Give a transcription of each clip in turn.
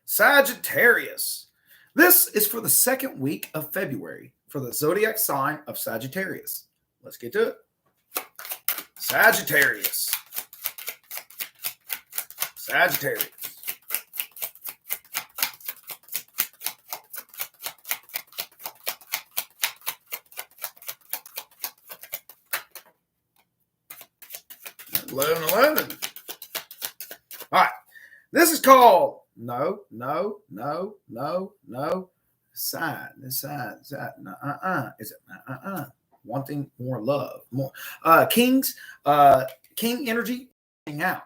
Sagittarius. This is for the second week of February for the zodiac sign of Sagittarius. Let's get to it. Sagittarius. Sagittarius. 11. All right. This is called no. Side. Is it wanting more love? More kings, king energy out.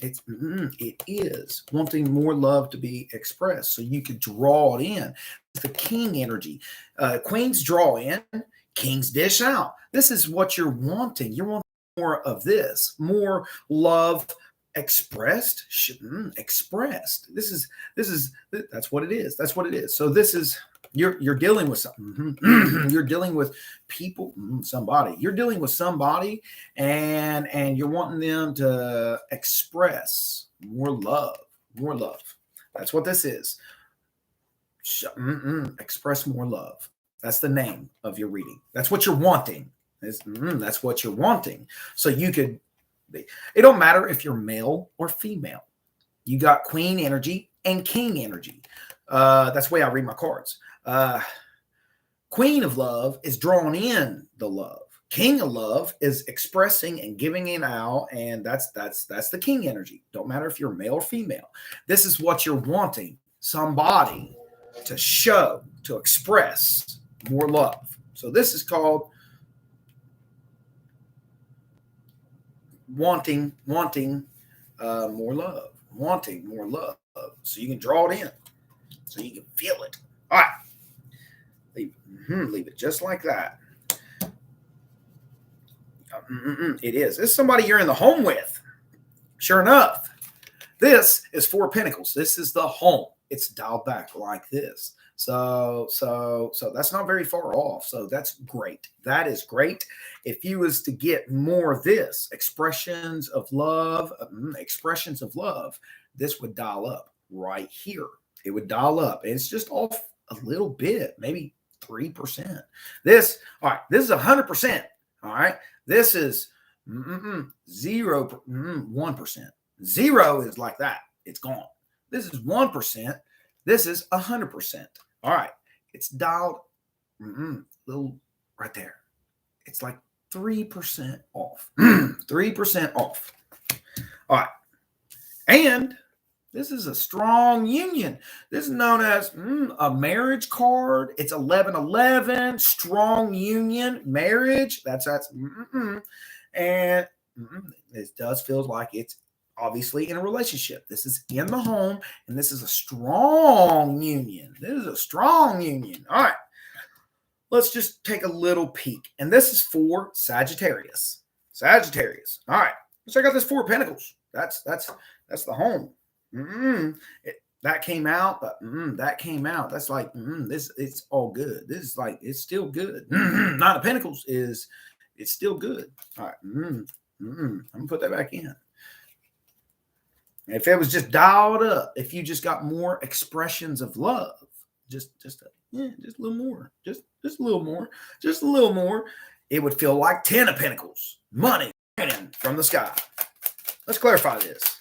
It is wanting more love to be expressed so you could draw it in. The king energy. Queens draw in, kings dish out. This is what you're wanting. You're wanting more of this, more love expressed. That's what it is. That's what it is. So this is you're dealing with something. You're dealing with people, somebody. You're dealing with somebody, and you're wanting them to express more love. More love. That's what this is. Express more love. That's the name of your reading. That's what you're wanting. That's what you're wanting. So you could. It don't matter if you're male or female. You got queen energy and king energy. That's the way I read my cards. Queen of love is drawing in the love. King of love is expressing and giving it out, and that's the king energy. Don't matter if you're male or female. This is what you're wanting. Somebody to show, to express more love. So this is called wanting more love, wanting more love, so you can draw it in, so you can feel it. All right, leave it just like that. It is. It's somebody you're in the home with. Sure enough, this is Four of Pentacles. This is the home. It's dialed back like this. So that's not very far off. So that's great. That is great. If you was to get more of this, expressions of love, this would dial up right here. It would dial up. It's just off a little bit, maybe 3%. This is 100%. All right. This is 1%. Zero is like that. It's gone. This is 1%. This is 100%. All right. It's dialed little right there. It's like 3% off. 3% off. All right. And this is a strong union. This is known as a marriage card. It's 1111, strong union, marriage. That's and it does feel like it's obviously in a relationship. This is in the home, and this is a strong union. This is a strong union. All right. Let's just take a little peek. And this is for Sagittarius. Sagittarius. All right. Let's check out this Four of Pentacles. That's the home. That came out, but that came out. That's like this. It's all good. This is like it's still good. Nine of Pentacles it's still good. All right. I'm gonna put that back in. If it was just dialed up, if you just got more expressions of love, just a little more, just a little more, just a little more, it would feel like 10 of Pentacles, money from the sky. Let's clarify this.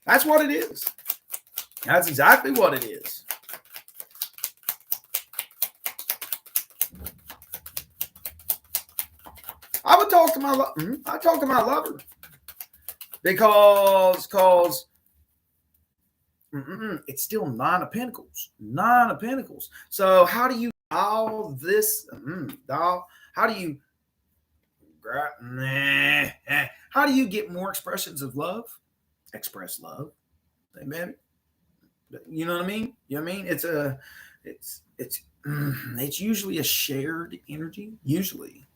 That's what it is. That's exactly what it is. I would talk to my lover because it's still Nine of Pentacles. Nine of Pentacles. So how do you dial this? How do you get more expressions of love? Express love. Amen. You know what I mean? You know what I mean? It's usually a shared energy. Usually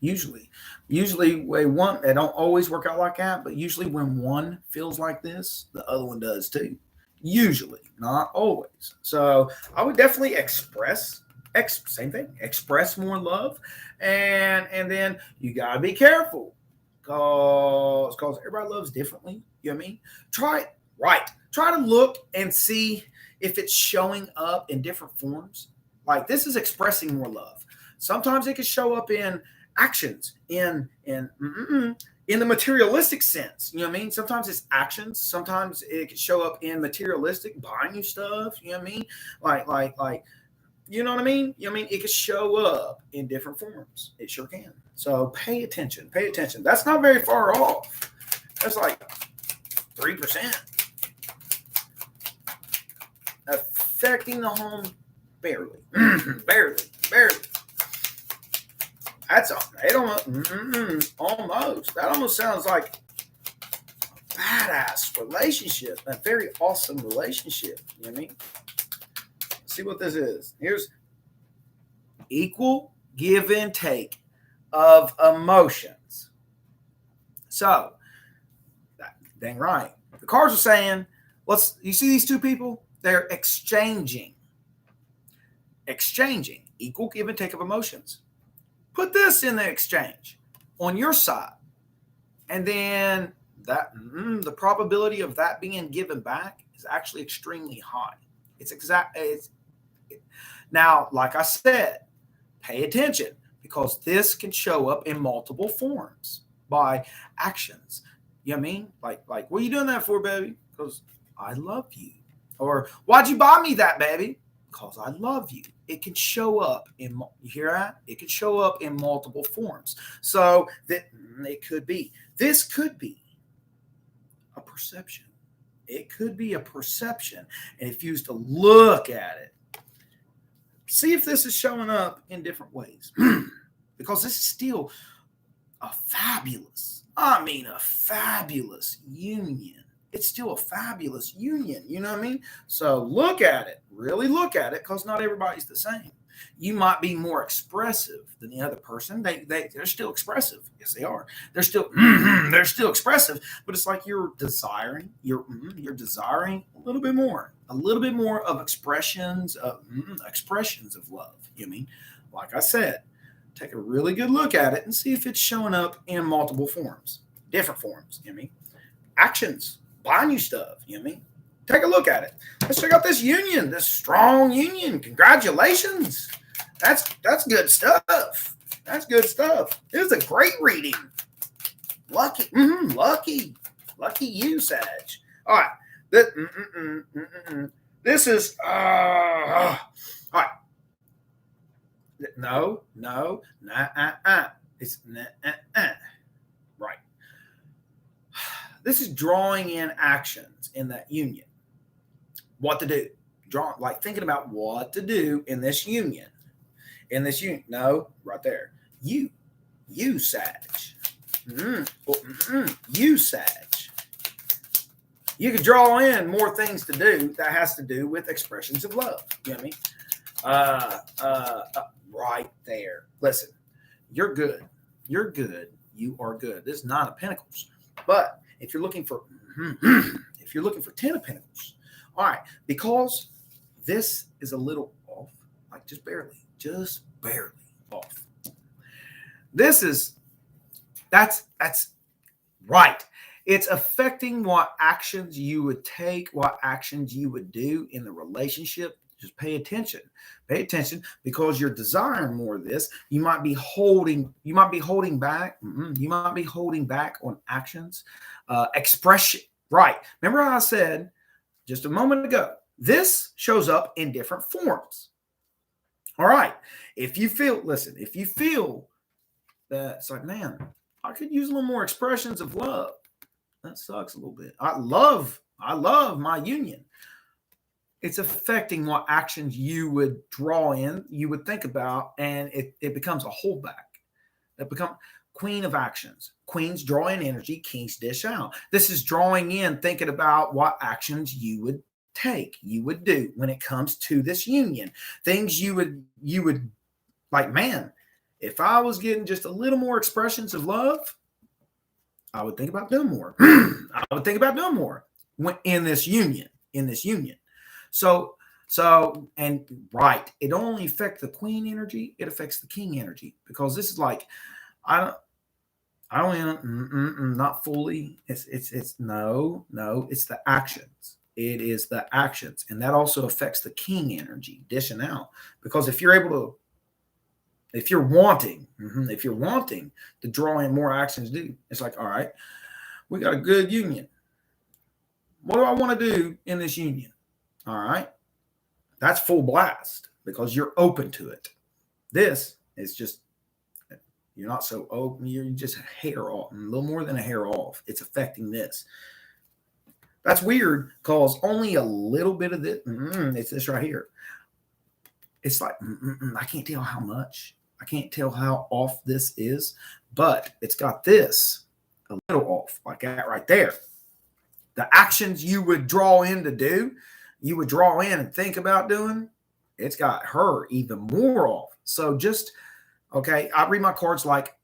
way one, it don't always work out like that, but usually when one feels like this, the other one does too. Usually, not always. So I would definitely express more love, and then you gotta be careful because everybody loves differently. You know what I mean? Try Right. Try to look and see if it's showing up in different forms. Like this is expressing more love. Sometimes it can show up in actions, in the materialistic sense. You know what I mean? Sometimes it's actions. Sometimes it can show up in materialistic, buying you stuff. You know what I mean? Like. You know what I mean? You know what I mean? It can show up in different forms. It sure can. So pay attention. Pay attention. That's not very far off. That's like 3%. Affecting the home barely. barely. That's it almost. That almost sounds like a badass relationship. A very awesome relationship. You know what I mean? See what this is. Here's equal give and take of emotions. So, dang right. The cards are saying, you see these two people? They're exchanging equal give and take of emotions. Put this in the exchange on your side. And then the probability of that being given back is actually extremely high. Now, like I said, pay attention because this can show up in multiple forms by actions. You know what I mean? Like, what are you doing that for, baby? Because I love you. Or why'd you buy me that, baby? Because I love you. It can show up you hear that? It can show up in multiple forms. So this could be a perception. It could be a perception. And if you used to look at it, see if this is showing up in different ways. Because this is still a fabulous union. It's still a fabulous union. You know what I mean? So look at it. Really look at it because not everybody's the same. You might be more expressive than the other person. They're still expressive. Yes, they are. They're still expressive. But it's like you're desiring a little bit more of expressions of love. You know what I mean? Like I said, take a really good look at it and see if it's showing up in multiple forms, different forms. You know what I mean? Actions, buying you stuff. You know what I mean? Take a look at it. Let's check out this union, this strong union. Congratulations. That's good stuff. That's good stuff. It was a great reading. Lucky you, Sag. All right. This is all right. No. It's right. This is drawing in actions in that union. What to do? Thinking about what to do in this union. No, right there. You, Sag. You, Sag. You could draw in more things to do that has to do with expressions of love. You know what I mean? Right there. Listen, you're good. You are good. This is 9 of Pentacles. But if you're looking for 10 of Pentacles, all right, because this is a little off, like just barely off. That's right. It's affecting what actions you would take, what actions you would do in the relationship. Just pay attention because you're desiring more of this. You might be holding back. You might be holding back on actions, expression. Right. Remember how I said just a moment ago, this shows up in different forms. All right. If you feel that it's like, man, I could use a little more expressions of love. That sucks a little bit. I love my union. It's affecting what actions you would draw in, you would think about, and it becomes a holdback. It becomes Queen of Actions. Queens draw in energy, kings dish out. This is drawing in, thinking about what actions you would take, you would do when it comes to this union. Things you would like, man, if I was getting just a little more expressions of love, I would think about doing more. I would think about doing more in this union. So, and right, it only affects the queen energy. It affects the king energy because this is like, I I don't even, not fully. It's no, it's the actions. It is the actions. And that also affects the king energy, dishing out. Because if you're able to, if you're wanting to draw in more actions, it's like, all right, we got a good union. What do I want to do in this union? All right. That's full blast because you're open to it. This is just, you're not so open. You're just a hair off, a little more than a hair off. It's affecting this. That's weird because only a little bit of this, it's this right here. It's like, I can't tell how much. I can't tell how off this is, but it's got this a little off, like that right there. The actions you would draw in to do, you would draw in and think about doing, it's got her even more off. So just, okay, I read my cards like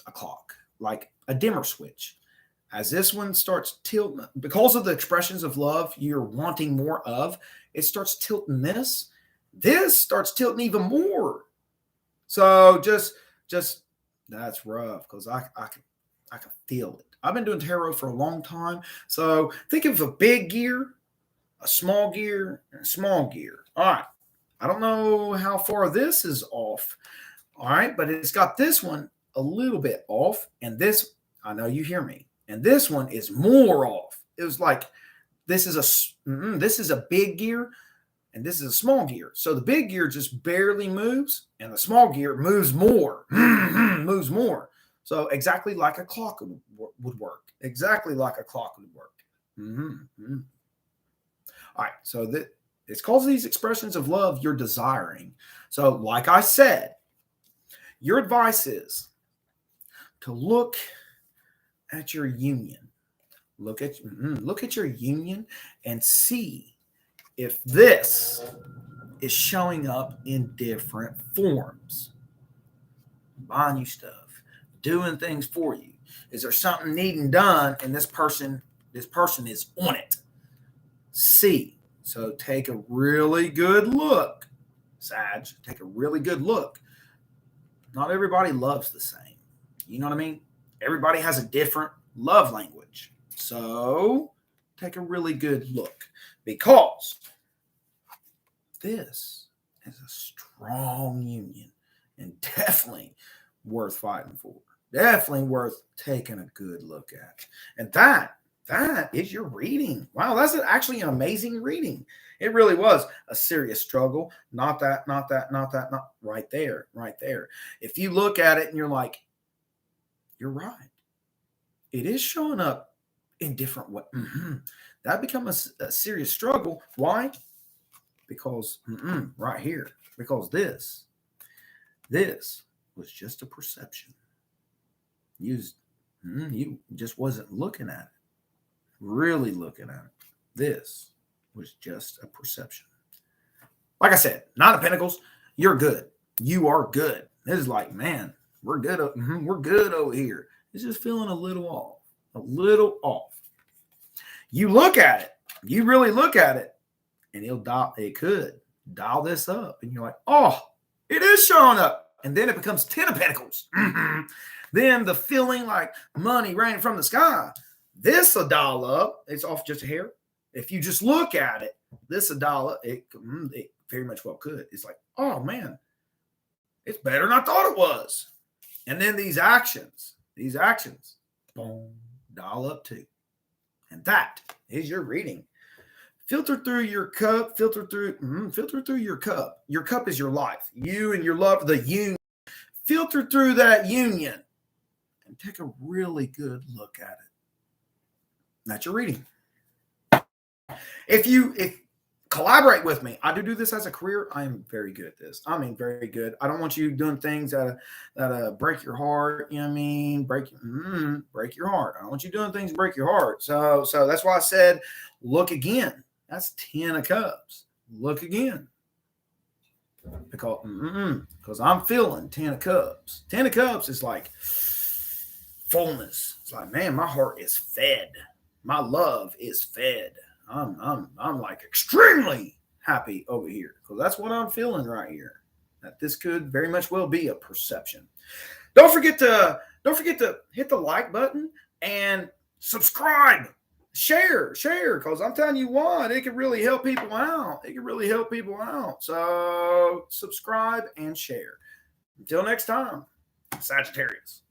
a clock, like a dimmer switch. As this one starts tilting, because of the expressions of love you're wanting more of, it starts tilting this. This starts tilting even more. So just that's rough because I can feel it. I've been doing tarot for a long time. So think of a big gear, a small gear, and a small gear. All right. I don't know how far this is off. All right. But it's got this one a little bit off. And this, I know you hear me. And this one is more off. It was like, this is a big gear. And this is a small gear. So the big gear just barely moves. And the small gear moves more. Moves more. So exactly like a clock would work. Exactly like a clock would work. All right. So it's called these expressions of love you're desiring. So like I said, your advice is to look at your union. Look at your union and see if this is showing up in different forms. Buying you stuff. Doing things for you. Is there something needing done and this person is on it? See. So take a really good look, Sag. Take a really good look. Not everybody loves the same. You know what I mean? Everybody has a different love language. So take a really good look because this is a strong union and definitely worth fighting for. Definitely worth taking a good look at. And that is your reading. Wow, that's actually an amazing reading. It really was a serious struggle. Not right there. If you look at it and you're like, you're right. It is showing up in different ways. That becomes a serious struggle. Why? Because right here. Because this was just a perception. You just wasn't looking at it, really looking at it. This was just a perception. Like I said, Nine of Pentacles, you're good. You are good. This is like, man, we're good. We're good over here. It's just feeling a little off. A little off. You look at it. You really look at it, and it could dial this up, and you're like, oh, it is showing up. And then it becomes 10 of Pentacles. Then the feeling like money raining from the sky. This a dial up. It's off just a hair. If you just look at it, this a dial up. It very much well could. It's like, oh man, it's better than I thought it was. And then these actions, boom, dial up too. And that is your reading. Filter through your cup. Filter through your cup. Your cup is your life. You and your love, the union. Filter through that union and take a really good look at it. That's your reading. If collaborate with me, I do this as a career. I am very good at this. I mean, very good. I don't want you doing things that break your heart. You know what I mean? Break your heart. I don't want you doing things that break your heart. So that's why I said, look again. That's 10 of Cups. Look again. Because I'm feeling 10 of Cups. 10 of Cups is like fullness. It's like, man, my heart is fed. My love is fed. I'm like extremely happy over here because that's what I'm feeling right here. That this could very much well be a perception. Don't forget to Don't forget to hit the like button and subscribe. Share, because I'm telling you what, it can really help people out. It can really help people out. So subscribe and share. Until next time, Sagittarius.